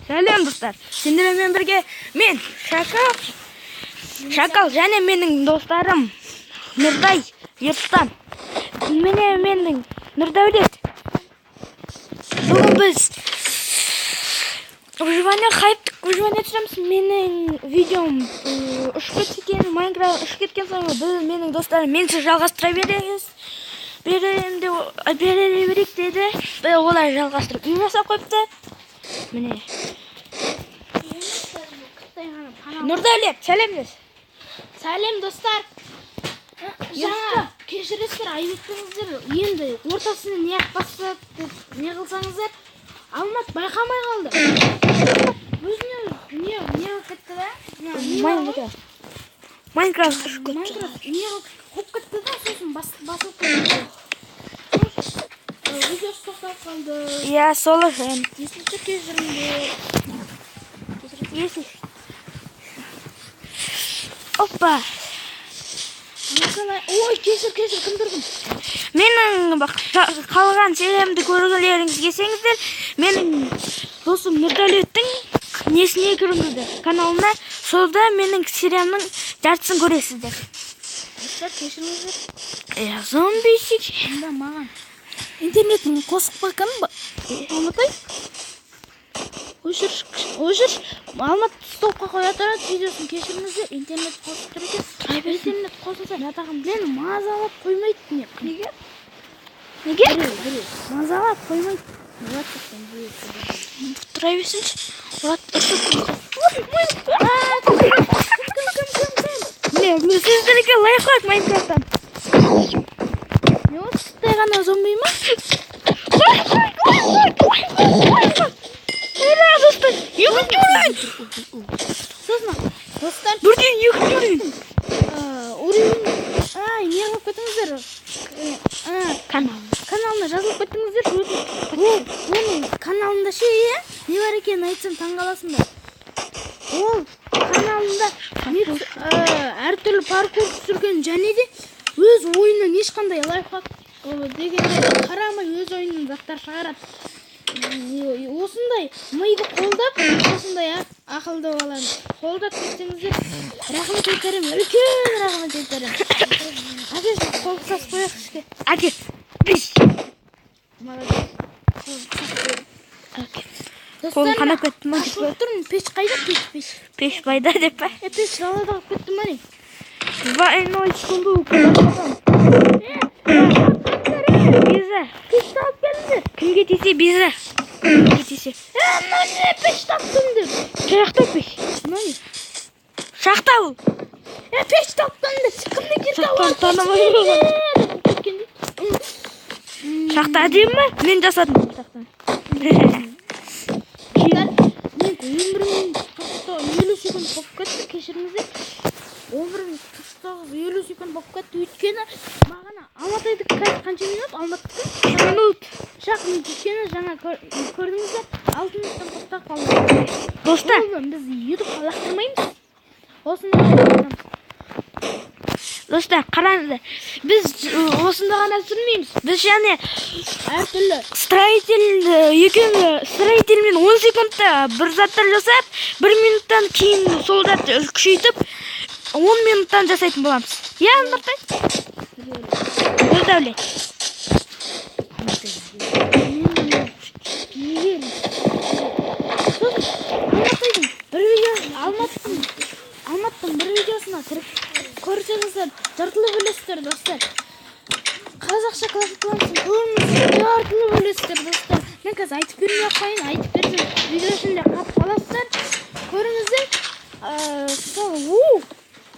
Сәлем достар. Сендермен бірге мен Шакал және менің достарым Нұрдай Ертан. Менің Нұрдәулет. Бүгін біз выживание түсіреміз. Менің видеом ұшып кеткен, Майнкрафт ұшып кеткен соң біз менің достарым менсіз жалғастыра берейік деді. Олар жалғастырып үй жасап қойыпты. Міне. Нұрдәулет, сәлемдес. Сәлем достар. Жаңа кешіресіздер, айыптыңыздар. Енді ортасына не бастап не қылсаңыздар, Алмат байқамай қалды. Өзіне не қылып кетті да? Майнкрафт ұшып кетті. Не қылып кетті да, сосын басылып кетті. Видеосы тоқтап қалды. Я солы жем. Есілші кешіріңдер. Опа. Ой, кешір, кімдіргім? Менің қалған сериямды көргілеріңіз келсеңіздер, менің досым Нұрдәулеттің несіне кіріңіздер. Каналына солда менің сериямның жартысын көресіздер. Кешіріңіздер. Зомбисик. Онда маған интернетін қосып қойғаным ба? Алматай? Өшір. Алмат стопқа қоя тұрады, видеосын кешіріңіздер. Интернет қосып тұр екен. Интернет қосылса, жатағым мені мазалап қоймайды. Неге? Мазалап қоймайды. Тұра берсінші. Мұрат ұрсып. Сіздерге лайфхак Майнкрафттан. Не осы сықтай ғана зомби ма? Ура, достар! Екінші уровень! Сосын, достар, Бірден екінші уровень! уровень... не қылып кетіңіздер? Каналына жазылып кеттіңіздер. Оның каналында не бар екенін айтсам таңғаласыңдар. Ол каналында әртүрлі паркур түсірген және де өз ойынын ешқандай лайфхак дегенде қарамай өз ойынын заттар шығарады. Осындай миды қолдап, осындай ақылды баланы қолдап кетсеңіздер, рахмет айтарым, үлкен рахмет айтарым. Әке, қол қысас қояқ ішке. Әке, біз! Молодец. Қолым қанап кетті ма? Ашылып тұрмын, пеш қайда? Пеш. Пеш байда деп па? Пеш жалада қып кетті ма не? Двойной сундук. Биза. Пешті алып келіңдер. Кімге тисе биза. Кімге тисе. Мына не пеш таптыңдыр? Шақта пеш. Мына не? Шақта бұл. Пеш таптыңдыр. Кімді керді алып? Шақта әдем ма? Мен жасадым. Мен өмірімнен 50 секунд болып кетті, кешіріңіздер. Өмірім 50 секунд болып кетті, өйткені бағана Алматайдікі қанша минут? Алматыдікі? Минут. Шақ минут өйткені жаңа көрдіңіздер, 6 минуттан тоқтап қалды. Достар. Біз ютубқа лақтырмаймыз. Осыны Достар, қараңыздар. Біз осында ғана түсірмейміз. Біз және әртүрлі строительмен 10 секундта бір заттар жасап, 1 минуттан кейін сол затты күшейтіп, 10 минуттан жасайтын боламыз. Иә, Нұртай? Нұрдәулет. Алматтың бір видеосына кіріп көрсеңіздер, жартылы бөлесіздер, достар. Қазақша классикалансын, жартылы бөлесіздер, достар. Мен қазір айтып бермей қойын, айтып берсем, видеосында қап қаласыздар. Көріңіздер,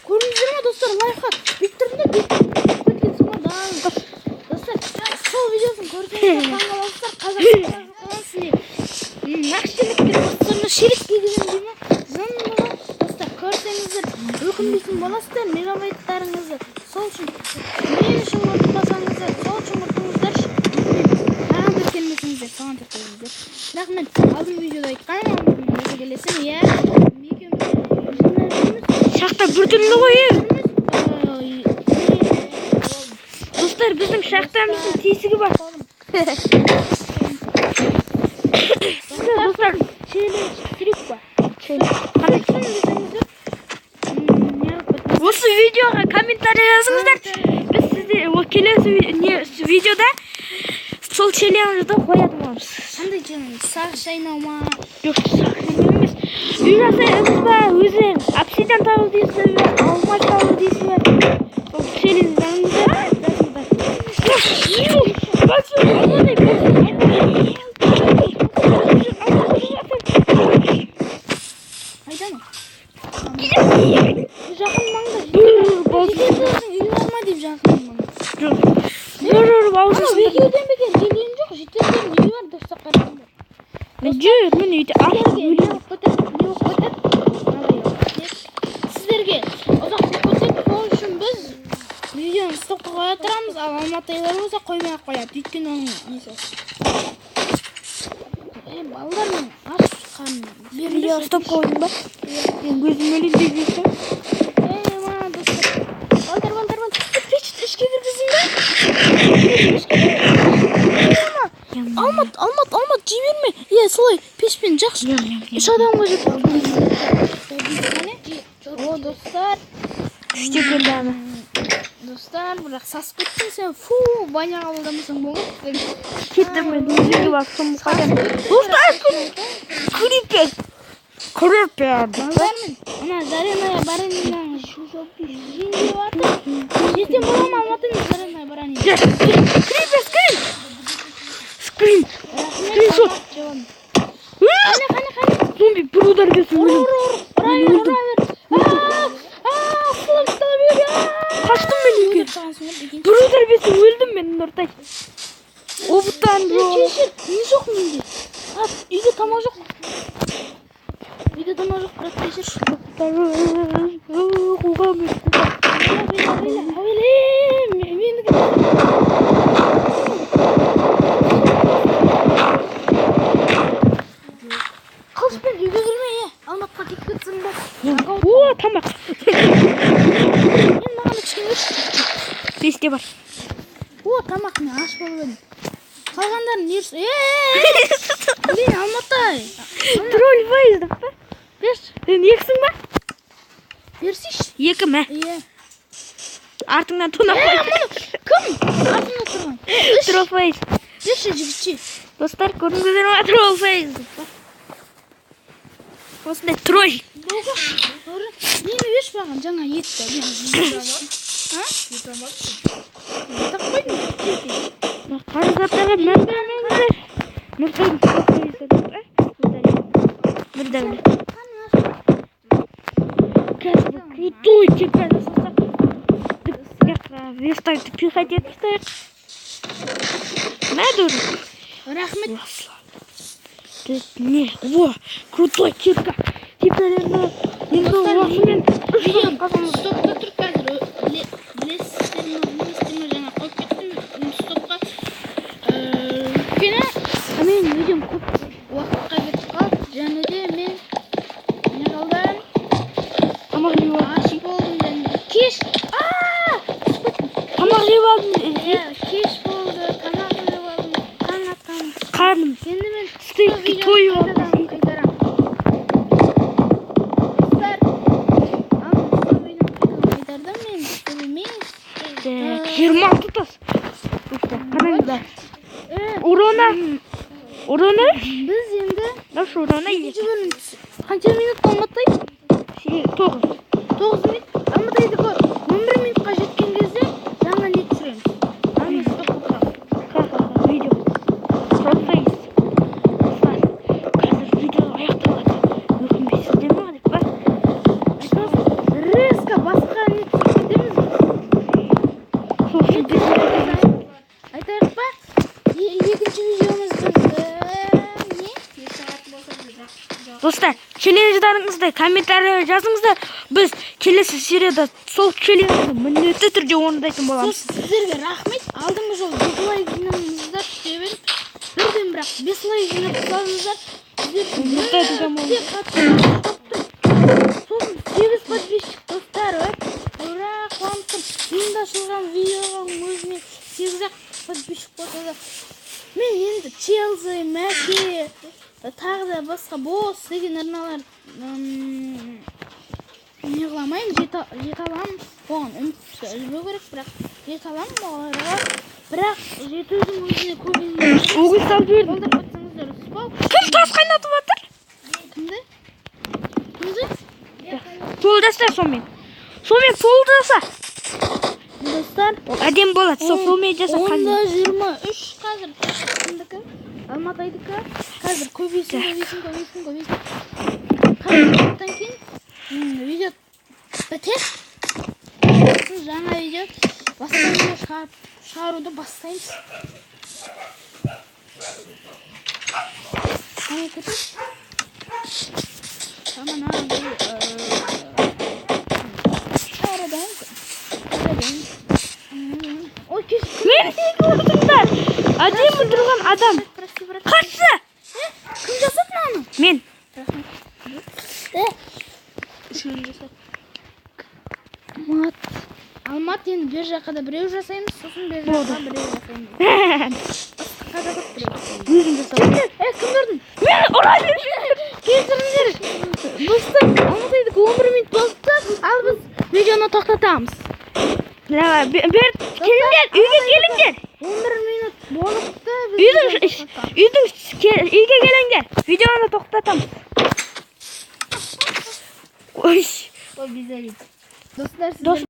көріңіздер ма, достар, лайфхак. Биттірінде кеткен соңа дағын. Достар, сол видеосын көрсеңіздер, таңғаласыздар, қазақша классикалансын деп. Нақшеліктер, достарына шерік кегізім деймі? Заңдыға, достар, көрсеңіздер, өкінбейтін боласыздар, мегабайттарыңызды. Сол үшін, мен үшін ұмытпасаңыздар, сол үшін ұмытыңыздар. Маған бір келмесіңіздер, соған тек қойыңыздар. Рахмет, алдың видеода айтқаным, өзі келесің, иә? Шақта бір түрлі қойы. Достар, біздің шақтамыздың тесігі бар. Достар, Осы видеоға комментарий жазыңыздар. Біз сізде келесі видеода сол челленджді қоятын боламыз. Қандай челлендж? Сақ шайнау ма? Жоқ, сақ шайнау емес. Үй жасаймыз ба? Өзің обсидиан табу дейсіз бе? Алмаз табу дейсіз бе? Сол челлендж жазыңыздар. Айдама. Жақын маңда. Үй бар ма деп жақын маңда. Жоқ. Бауырым. Екеуден бекер келген жоқ. Жетерден үй бар достар қараңдар. Мен үйде Сіздерге ұзақ көтек сол үшін біз видеоны стопқа қоя тұрамыз, ал алматайлар болса қоймай ақ қояды. Өйткені оның несі. Балалар мен аш қарным. Видео стоп қойдың ба? Мен көзім өлейін деп жүрсем. Мана достар. Балдар. Пешті ішке кіргізін бе? Алмат, жей берме. Солай пешпен жақсы. Үш адамға жетіп. О, достар. Үште келді ана. Достар, бірақ сасып кеттің сен. Баня қабылдамасаң болады. Кеттім мен өзіңе барып соңғы қайдан. Достар, крипер. Балдармен, ана Заряная Баранина жинде барды. Жетен болам алматымен Заряная Баранина. Крипер, скрин. Скриншот. Қане. Зомби бір удар берсін өлім. Ұра бер. Флаг стала бер. Қаштым мен үйге. Бір удар берсін өлдім мен Нұртай. Обуттан жоқ. Кешір, не жоқ менде? Үйде тамақ жоқ. Брат, кешір. Қуға мен. Қылышпен үйге кірме, Алматқа кетіп кетсің ба? О, тамақ. Мен маған кішкене өшіп. Бесте бар. О, тамақ мен аш болып едім. Қалғандарын ерсі. Мен Алматай. Тролль вайыздық па? Берші. Сен екісің ба? Берсейші. Екі мә? Артыңнан тонап қой. Кім? Артында тұрған. Тролл вайыз. Берші жігітші. Достар, көрдіңіздер ма? Тролл вайыздық па? Осындай тролль. Нені берші баған жаңа етті. Тақпайдың. Қарызаттарға мәңгілер. Нұртайдың тролл вайызды ба? Бір дәулі. Қазір крутой чемпион жасасақ. Вестайды пихать етістайық. Мәдір. Рахмет. Не, о, крутой кирка. Теперь енді осымен Стопта тұр қазір. Білесіздер ме жаңа қойып кеттім стопқа. Өйткені мен видеом көп уақытқа кетіп қалды. Және де мен не қалдым? тамақ жеп алдым. Аш болдым және кеш. Тамақ жеп алдым. Кеш болды. Тамақ жеп алдым. Таң атқан. Қарным. Енді мен Стейкті тойып алдым. қайтарамын. Достар, қайтардым мен. Емес. 26 тас. Қараңыздар. Урона. Біз енді Наш урона екінші бөлім қанша минут Алматай? 9. 9 минут. Алматайдікі 11 минутқа жеткен кезде жаңа не түсіреміз. Аны стоп қылып. Видео. Профейс. Қазір видео аяқталады. Өкінбейсіздер ме деп па? Резко басқа не түсіреміз. Айтайық па? Екінші видеомыздың Достар, челлендждарыңызды комментария жазыңыздар. Біз келесі серияда сол челленджді міндетті түрде орындайтын боламыз. Сіздерге рахмет. Алдыңғы жолы 5 лайк жинаңыздар күте беріп. Бірден бірақ 5 лайк жинап қалыңыздар. Сосын 8 подписчик достар. Ура, қуаныштым. Ұйымдастырылған видеоның өзіне 8-ақ подписчик болса да. Мен енді Челси, Мәке, тағы да басқа бос деген арналар не қыламаймын, жете аламын. Оған үмітті үзбеу керек, бірақ жете аламын оларға. Бірақ жетудің өзіне көбіне Өгіз салып жібердім. қолдап жатсаңыздар ұспау. Кім тас қайнатып жатыр? Кімді? Пол жаса сонымен. Сонымен пол жаса. Достар, Ол әдем болады. Сонымен жаса Онда қазір. 23 қазір. Кімдікі? Алматайдікі. Қазір көбейсін. Қазірден кейін видео бітер. Жаңа видео шығаруды бастаймыз. Ой, Мен неге отырсыңдар? Әдемі тұрған адам. Қарсы. кім жасады мынаны? Мен. Алмат енді бер жаққа да біреу жасаймыз, сосын бер жаққа біреу жасаймыз. Өзім жасадым. Кім көрдің? Мен ұра беріп Кешіріңдер. Достар, Алматайдікі 11 минут болыпты, ал біз видеоны тоқтатамыз. келіңдер, үйге келіңдер. 11 минут болыпты, біз Үйге келіңдер. Видеоны тоқтатамыз. Ой. Ой, безали. Достар, Дос